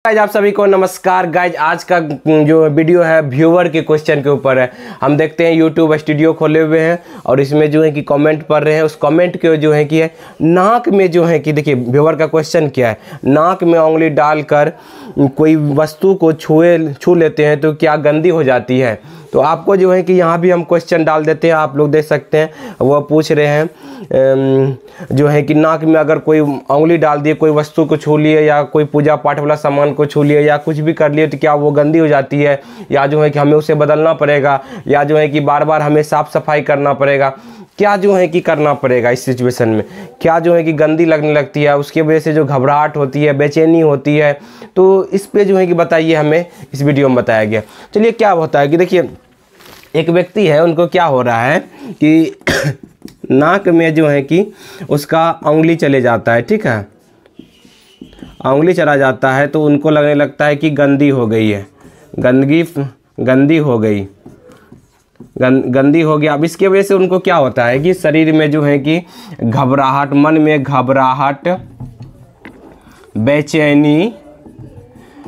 Guys आप सभी को नमस्कार। गाइज आज का जो वीडियो है व्यूअर के क्वेश्चन के ऊपर है। हम देखते हैं यूट्यूब स्टूडियो खोले हुए हैं और इसमें जो है कि कमेंट पढ़ रहे हैं। उस कमेंट के जो है कि है नाक में जो है कि देखिए व्यूअर का क्वेश्चन क्या है, नाक में उंगली डालकर कोई वस्तु को छू लेते हैं तो क्या गंदी हो जाती है। तो आपको जो है कि यहाँ भी हम क्वेश्चन डाल देते हैं, आप लोग देख सकते हैं। वह पूछ रहे हैं जो है कि नाक में अगर कोई उंगली डाल दिए, कोई वस्तु को छू लिए या कोई पूजा पाठ वाला सामान को छू लिए या कुछ भी कर लिए तो क्या वो गंदी हो जाती है, या जो है कि हमें उसे बदलना पड़ेगा, या जो है कि बार बार हमें साफ सफाई करना पड़ेगा, क्या जो है कि करना पड़ेगा इस सिचुएशन में, क्या जो है कि गंदी लगने लगती है, उसकी वजह से जो घबराहट होती है, बेचैनी होती है। तो इस पे जो है कि बताइए, हमें इस वीडियो में बताया गया। चलिए क्या होता है कि देखिए एक व्यक्ति है, उनको क्या हो रहा है कि नाक में जो है कि उसका उंगली चले जाता है, ठीक है, उंगली चला जाता है तो उनको लगने लगता है कि गंदी हो गई है, गंदी हो गई, गंदी हो गया। अब इसके वजह से उनको क्या होता है कि शरीर में जो है कि घबराहट, मन में घबराहट, बेचैनी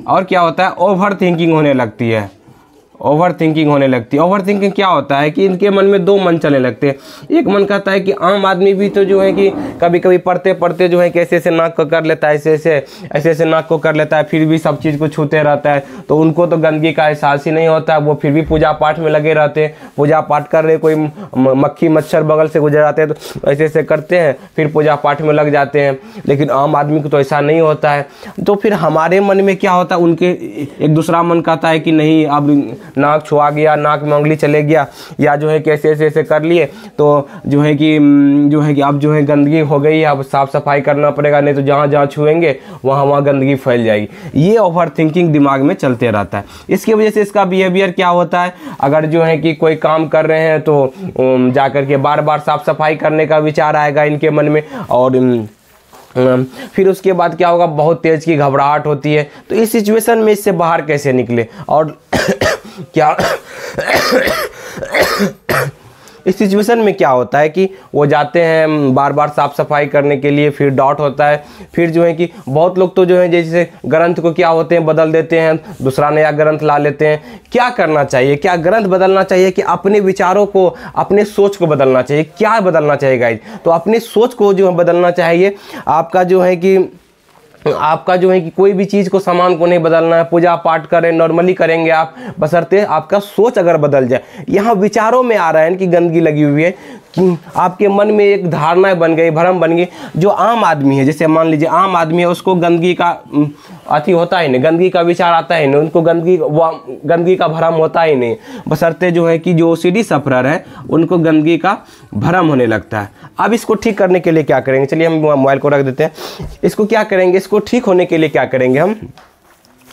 और क्या होता है ओवर थिंकिंग होने लगती है। ओवर थिंकिंग क्या होता है कि इनके मन में दो मन चलने लगते हैं। एक मन कहता है कि आम आदमी भी तो जो है कि कभी कभी पढ़ते पढ़ते जो है कि ऐसे ऐसे नाक को कर लेता है, ऐसे नाक को कर लेता है, फिर भी सब चीज़ को छूते रहता है, तो उनको तो गंदगी का एहसास ही नहीं होता। वो फिर भी पूजा पाठ में लगे रहते हैं, पूजा पाठ कर रहे, कोई मक्खी मच्छर बगल से गुजर आते हैं तो ऐसे ऐसे करते हैं, फिर पूजा पाठ में लग जाते हैं। लेकिन आम आदमी को तो ऐसा नहीं होता है। तो फिर हमारे मन में क्या होता है, उनके एक दूसरा मन कहता है कि नहीं, अब नाक छुआ गया, नाक में उंगली चले गया, या जो है कि ऐसे ऐसे कर लिए तो जो है कि अब जो है गंदगी हो गई है, अब साफ सफाई करना पड़ेगा, नहीं तो जहाँ जहाँ छुएंगे वहाँ गंदगी फैल जाएगी। ये ओवर थिंकिंग दिमाग में चलते रहता है। इसकी वजह से इसका बिहेवियर क्या होता है, अगर जो है कि कोई काम कर रहे हैं तो जाकर के बार बार साफ सफाई करने का विचार आएगा इनके मन में, और फिर उसके बाद क्या होगा, बहुत तेज की घबराहट होती है। तो इस सिचुएशन में इससे बाहर कैसे निकले, और क्या इस सिचुएशन में क्या होता है कि वो जाते हैं बार बार साफ सफाई करने के लिए, फिर डॉट होता है, फिर जो है कि बहुत लोग तो जो है जैसे ग्रंथ को क्या होते हैं बदल देते हैं, दूसरा नया ग्रंथ ला लेते हैं। क्या करना चाहिए, क्या ग्रंथ बदलना चाहिए कि अपने विचारों को, अपने सोच को बदलना चाहिए। क्या बदलना चाहिए गाइज, तो अपनी सोच को जो है बदलना चाहिए। आपका जो है कि कोई भी चीज़ को, सामान को नहीं बदलना है। पूजा पाठ करें, नॉर्मली करेंगे आप, बशर्ते आपका सोच अगर बदल जाए। यहाँ विचारों में आ रहा है कि गंदगी लगी हुई है, कि आपके मन में एक धारणाएं बन गई, भ्रम बन गई। जो आम आदमी है, जैसे मान लीजिए आम आदमी है, उसको गंदगी का अति होता ही नहीं, गंदगी का विचार आता ही नहीं, उनको गंदगी का भ्रम होता ही नहीं। बशर्ते जो है कि जो ओसीडी सफरर है उनको गंदगी का भ्रम होने लगता है। अब इसको ठीक करने के लिए क्या करेंगे, चलिए हम मोबाइल को रख देते हैं। इसको क्या करेंगे, इसको ठीक होने के लिए क्या करेंगे हम,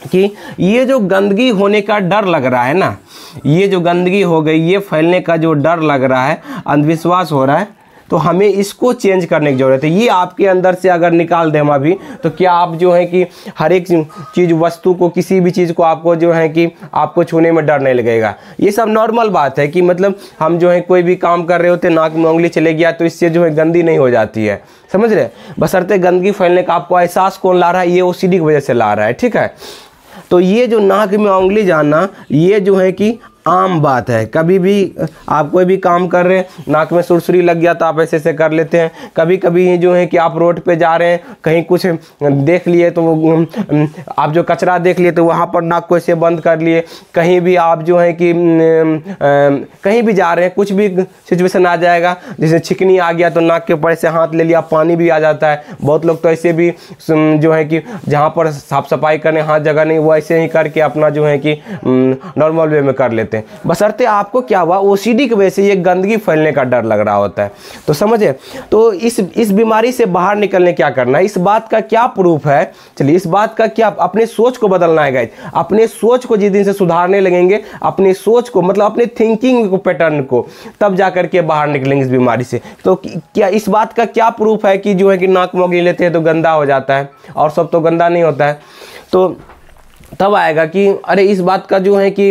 कि ये जो गंदगी होने का डर लग रहा है ना, ये जो गंदगी हो गई, ये फैलने का जो डर लग रहा है, अंधविश्वास हो रहा है, तो हमें इसको चेंज करने की ज़रूरत है। ये आपके अंदर से अगर निकाल दें हम अभी, तो क्या आप जो है कि हर एक चीज़, वस्तु को, किसी भी चीज़ को आपको जो है कि आपको छूने में डर नहीं लगेगा। ये सब नॉर्मल बात है कि मतलब हम जो है कोई भी काम कर रहे होते, नाक में उंगली चले गया तो इससे जो है गंदी नहीं हो जाती है, समझ रहे। बशर्ते गंदगी फैलने का आपको एहसास कौन ला रहा है, ये ओसीडी की वजह से ला रहा है, ठीक है। तो ये जो नाक में उंगली जाना, ये जो है कि आम बात है। कभी भी आप कोई भी काम कर रहे हैं, नाक में सुरसुरी लग गया तो आप ऐसे ऐसे कर लेते हैं। कभी कभी जो है कि आप रोड पे जा रहे हैं, कहीं कुछ देख लिए तो आप जो कचरा देख लिए तो वहाँ पर नाक को ऐसे बंद कर लिए। कहीं भी आप जो है कि कहीं भी जा रहे हैं, कुछ भी सिचुएशन आ जाएगा, जैसे छिकनी आ गया तो नाक के ऊपर से हाथ ले लिया, पानी भी आ जाता है। बहुत लोग तो ऐसे भी जो है कि जहाँ पर साफ सफाई करने हाथ जगह नहीं, वो ऐसे ही करके अपना जो है कि नॉर्मल वे में कर लेते हैं। बशर्ते आपको क्या हुआ, ओसीडी की वजह से ये गंदगी फैलने का डर लग रहा होता है। तो समझे, तो इस बीमारी से बाहर निकलने क्या करना है, इस बात का क्या प्रूफ है। चलिए इस बात का क्या, अपने सोच को बदलना है गाइस। अपने सोच को जिस दिन से सुधारने लगेंगे, अपने सोच को मतलब अपने थिंकिंग को, पैटर्न को, तब जाकर के बाहर निकलेंगे इस बीमारी से। तो क्या इस बात का क्या प्रूफ है कि जो है कि नाक में उंगली लेते हैं तो गंदा हो जाता है, और सब तो गंदा नहीं होता है। तो तब आएगा कि अरे इस बात का जो है कि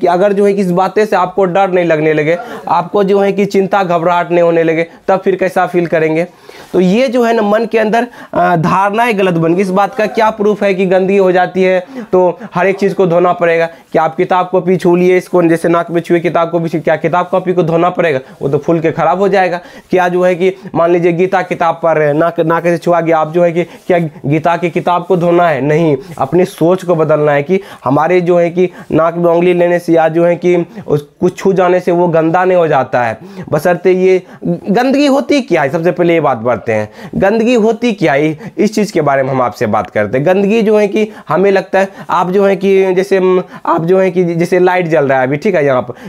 अगर जो है कि इस बातें से आपको डर नहीं लगने लगे, आपको जो है कि चिंता घबराहट नहीं होने लगे, तब फिर कैसा फील करेंगे। तो ये जो है ना मन के अंदर धारणाएं गलत बन गई। इस बात का क्या प्रूफ है कि गंदगी हो जाती है तो हर एक चीज़ को धोना पड़ेगा? कि आप किताब कॉपी छू लिए, इसको जैसे नाक में छुए किताब कॉपी, क्या किताब कॉपी को धोना पड़ेगा? वो तो फूल के खराब हो जाएगा। क्या जो है कि मान लीजिए गीता किताब पर नाक से छुआ गया, आप जो है कि क्या गीता की किताब को धोना है? नहीं, अपनी सोच को बदलना है कि हमारे जो है कि नाक में उंगली लेने से या जो है कि कुछ छू जाने से वो गंदा नहीं हो जाता है। बशर्ते ये गंदगी होती क्या है, सबसे पहले ये बात बढ़ते हैं। गंदगी होती क्या है, इस चीज़ के बारे में हम आपसे बात करते हैं। गंदगी जो है कि हमें लगता है आप जो है कि जैसे आप जो है कि जैसे लाइट जल रहा है अभी, ठीक है,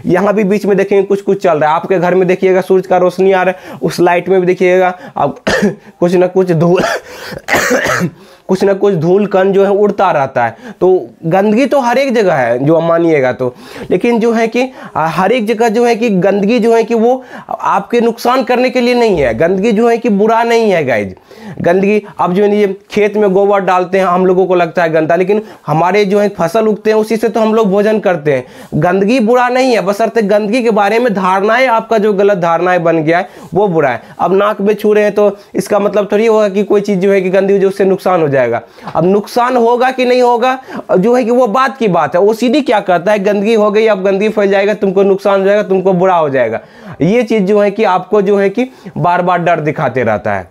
यहाँ भी बीच में देखेंगे कुछ कुछ चल रहा है। आपके घर में देखिएगा सूरज का रोशनी आ रहा है, उस लाइट में भी देखिएगा अब कुछ ना कुछ धूल कुछ ना कुछ धूल कण जो है उड़ता रहता है। तो गंदगी तो हर एक जगह है जो मानिएगा तो, लेकिन जो है कि हर एक जगह जो है कि गंदगी जो है कि वो आपके नुकसान करने के लिए नहीं है। गंदगी जो है कि बुरा नहीं है गाइज। गंदगी अब जो है ये खेत में गोबर डालते हैं, हम लोगों को लगता है गंदा, लेकिन हमारे जो है फसल उगते हैं उसी से तो हम लोग भोजन करते हैं। गंदगी बुरा नहीं है, बशर्ते गंदगी के बारे में धारणाएं, आपका जो गलत धारणाएं बन गया है वो बुरा है। अब नाक में छू रहे हैं तो इसका मतलब थोड़ी होगा कि कोई चीज़ जो है कि गंदी जो उससे नुकसान हो जाएगा। अब नुकसान होगा कि नहीं होगा जो है कि वो बात की बात है। ओसीडी क्या कहता है, गंदगी हो गई, अब गंदगी फैल जाएगा, तुमको नुकसान हो जाएगा, तुमको बुरा हो जाएगा। ये चीज़ जो है कि आपको जो है कि बार बार डर दिखाते रहता है,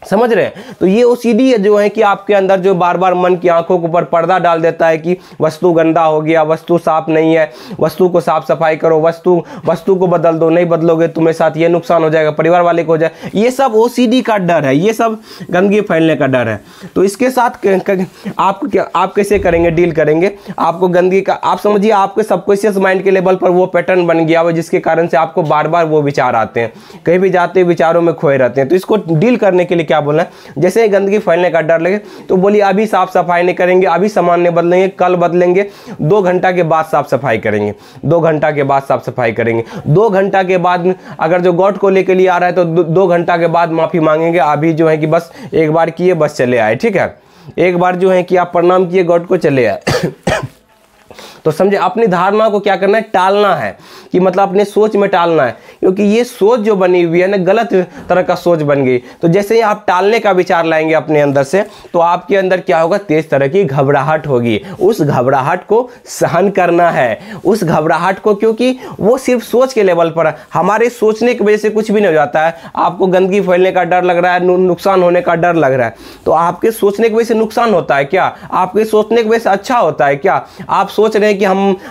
समझ रहे हैं? तो ये ओसीडी जो है कि आपके अंदर जो बार बार मन की आंखों के ऊपर पर्दा डाल देता है कि वस्तु गंदा हो गया, वस्तु साफ नहीं है, वस्तु को साफ सफाई करो, वस्तु को बदल दो, नहीं बदलोगे तुम्हें साथ ये नुकसान हो जाएगा, परिवार वाले को हो जाए। ये सब ओसीडी का डर है, ये सब गंदगी फैलने का डर है। तो इसके साथ आप कैसे करेंगे, डील करेंगे? आपको गंदगी का, आप समझिए आपके सबकॉन्शियस माइंड के लेवल पर वो पैटर्न बन गया हुआ जिसके कारण से आपको बार बार वो विचार आते हैं, कहीं भी जाते विचारों में खोए रहते हैं। तो इसको डील करने के लिए क्या बोलना है, जैसे ही गंदगी फैलने का डर लगे तो बोलिए अभी साफ सफाई नहीं करेंगे, अभी सामान नहीं बदलेंगे, कल बदलेंगे, 2 घंटा के बाद साफ सफाई करेंगे, 2 घंटा के बाद साफ सफाई करेंगे, 2 घंटा के बाद अगर जो गॉड को लेके लिए आ रहा है तो 2 घंटा के बाद माफी मांगेंगे। अभी जो है कि बस एक बार किए बस चले आए, ठीक है, एक बार जो है कि आप प्रणाम किए गॉड को चले आए। तो समझे, अपनी धारणा को क्या करना है, टालना है, कि मतलब अपने सोच में टालना है, क्योंकि ये सोच जो बनी हुई है ना गलत तरह का सोच बन गई। तो जैसे ही आप टालने का विचार लाएंगे अपने अंदर से तो आपके अंदर क्या होगा, तेज तरह की घबराहट होगी। उस घबराहट को सहन करना है, उस घबराहट को, क्योंकि वो सिर्फ सोच के लेवल पर है, हमारे सोचने की वजह से कुछ भी नहीं हो जाता है। आपको गंदगी फैलने का डर लग रहा है, नुकसान होने का डर लग रहा है, तो आपके सोचने की वजह से नुकसान होता है क्या? आपके सोचने की वजह से अच्छा होता है क्या? आप सोच रहे हैं कि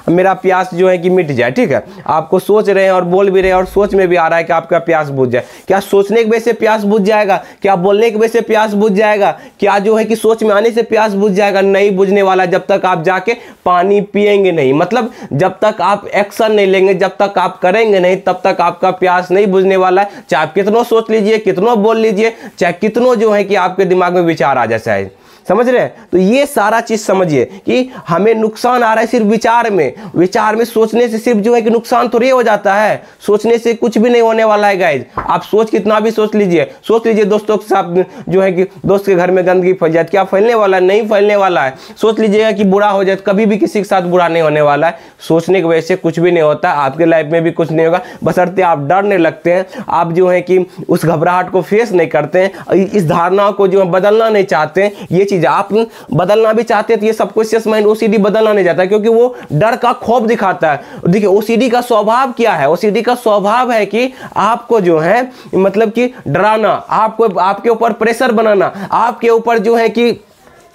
मेरा प्यास जो है कि मिट जाए, ठीक है, आपको सोच रहे हैं और बोल भी रहे हैं और सोच में भी आ रहा है कि आपका प्यास बुझ जाए। क्या सोचने की वजह से प्यास बुझ जाएगा? क्या बोलने की वजह से प्यास बुझ जाएगा? क्या जो है कि सोच में आने से प्यास बुझ जाएगा? नहीं बुझने वाला, जब तक आप जाके पानी पिएंगे नहीं, मतलब जब तक आप एक्शन नहीं लेंगे, जब तक आप करेंगे नहीं, तब तक आपका प्यास नहीं बुझने वाला है। चाहे आप कितनों सोच लीजिए, कितनों बोल लीजिए, चाहे कितनों जो है कि आपके दिमाग में विचार आ जाए, समझ रहे हैं? तो ये सारा चीज समझिए कि हमें नुकसान आ रहा है सिर्फ विचार में सोचने से सिर्फ जो है कि नुकसान थोड़ी हो जाता है, सोचने से कुछ भी नहीं होने वाला है गाइज। आप सोच कितना भी सोच लीजिए दोस्तों के साथ जो है कि दोस्त के घर में गंदगी फैल जाए, क्या फैलने वाला है? नहीं फैलने वाला है। सोच लीजिएगा कि बुरा हो जाए, कभी भी किसी के साथ बुरा नहीं होने वाला है। सोचने की वजह से कुछ भी नहीं होता, आपके लाइफ में भी कुछ नहीं होगा, बशर्ते आप डरने लगते हैं, आप जो है कि उस घबराहट को फेस नहीं करते हैं, इस धारणा को जो है बदलना नहीं चाहते हैं। ये आप बदलना भी चाहते हैं तो ये सबकॉन्शियस माइंड ओसीडी बदलना नहीं चाहता, क्योंकि वो डर का खौफ दिखाता है। देखिए ओसीडी का स्वभाव क्या है, ओसीडी का स्वभाव है कि आपको जो है मतलब कि डराना, आपको आपके ऊपर प्रेशर बनाना, आपके ऊपर जो है कि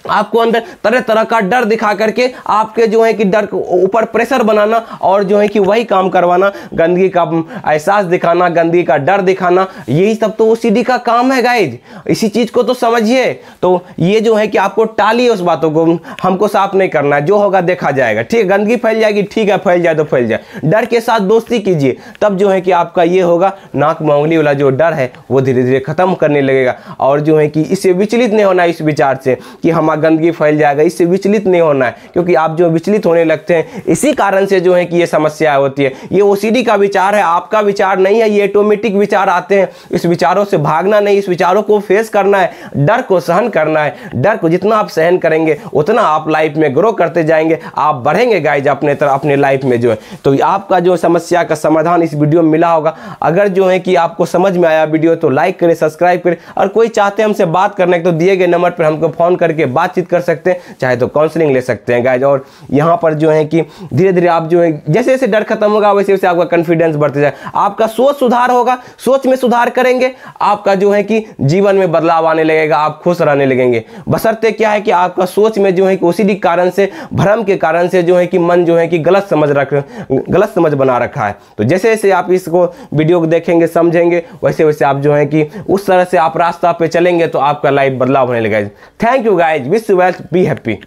आपको अंदर तरह तरह का डर दिखा करके आपके जो है कि डर के ऊपर प्रेशर बनाना और जो है कि वही काम करवाना, गंदगी का एहसास दिखाना, गंदगी का डर दिखाना, यही सब तो ओसीडी का काम है गाइज। इसी चीज को तो समझिए। तो ये जो है कि आपको टालिए उस बातों को, हमको साफ नहीं करना है, जो होगा देखा जाएगा, ठीक है, गंदगी फैल जाएगी, ठीक है, फैल जाए तो फैल जाए। डर के साथ दोस्ती कीजिए, तब जो है कि आपका ये होगा, नाक में उंगली वाला जो डर है वो धीरे धीरे खत्म करने लगेगा। और जो है कि इससे विचलित नहीं होना इस विचार से कि हम गंदगी फैल जाएगा। इससे विचलित नहीं होना है, क्योंकि आप जो विचलित होने लगते हैं इसी कारण से जो है कि ये समस्या होती है। ये ओसीडी का विचार है, आपका विचार नहीं है। ये ऑटोमेटिक विचार आते हैं, इस विचारों से भागना नहीं, इस विचारों को फेस करना है, डर को सहन करना है। डर को जितना आप सहन करेंगे उतना आप लाइफ में ग्रो करते जाएंगे, आप बढ़ेंगे गाइज अपने तरफ अपने लाइफ में जो है। तो आपका जो समस्या का समाधान इस वीडियो में मिला होगा। अगर जो है कि आपको समझ में आया वीडियो तो लाइक करें, सब्सक्राइब करें, और कोई चाहते हैं हमसे बात करने के तो दिए गए नंबर पर हमको फोन करके बातचीत कर सकते हैं, चाहे तो काउंसलिंग ले सकते हैं गाइज। और यहाँ पर जो है कि धीरे धीरे आप जो है जैसे जैसे डर खत्म होगा वैसे वैसे आपका कॉन्फिडेंस बढ़ते जाए, आपका सोच सुधार होगा, सोच में सुधार करेंगे, आपका जो है कि जीवन में बदलाव आने लगेगा, आप खुश रहने लगेंगे। बशर्ते क्या है कि आपका सोच में जो है कि ओसीडी कारण से, भ्रम के कारण से जो है कि मन जो है कि गलत समझ बना रखा है। तो जैसे जैसे आप इसको वीडियो को देखेंगे समझेंगे वैसे वैसे आप जो है कि उस तरह से आप रास्ता पे चलेंगे तो आपका लाइफ बदलाव होने लगेगा। Thank you guys, wish you well, be happy.